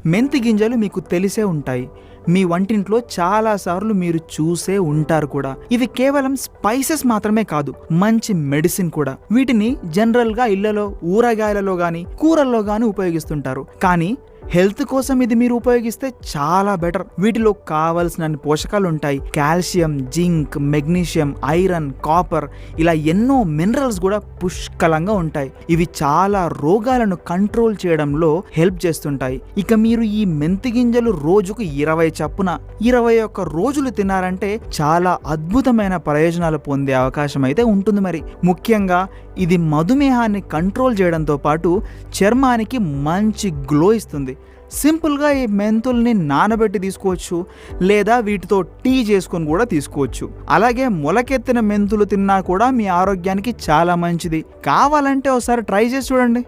మెంతి గింజలు మీకు తెలిసే ఉంటాయి. మీ వంటింట్లో చాలాసార్లు మీరు చూసే ఉంటారు కూడా. ఇవి కేవలం స్పైసెస్ మాత్రమే కాదు, మంచి మెడిసిన్ కూడా. వీటిని జనరల్గా ఇళ్లలో ఊరగాయలలో గాని కూరల్లో గాని ఉపయోగిస్తుంటారు. కానీ హెల్త్ కోసం ఇది మీరు ఉపయోగిస్తే చాలా బెటర్. వీటిలో కావలసిన పోషకాలు ఉంటాయి. Calcium, zinc, magnesium, iron, copper, ఇలా ఎన్నో మినరల్స్ కూడా పుష్కలంగా ఉంటాయి. ఇవి చాలా రోగాలను కంట్రోల్ చేయడంలో హెల్ప్ చేస్తుంటాయి. ఇక మీరు ఈ మెంతి గింజలు రోజుకు 20 చప్పున 21 రోజులు తిన్నారంటే చాలా అద్భుతమైన ప్రయోజనాలు పొందే అవకాశం అయితే ఉంటుంది. మరి ముఖ్యంగా ఇది మధుమేహాన్ని కంట్రోల్ చేయడంతో పాటు చర్మానికి మంచి గ్లో ఇస్తుంది. సింపుల్గా ఈ మెంతుల్ని నానబెట్టి తీసుకోవచ్చు, లేదా వీటితో టీ చేసుకొని కూడా తీసుకోవచ్చు. అలాగే మొలకెత్తిన మెంతులు తిన్నా కూడా మీ ఆరోగ్యానికి చాలా మంచిది. కావాలంటే ఒకసారి ట్రై చేసి చూడండి.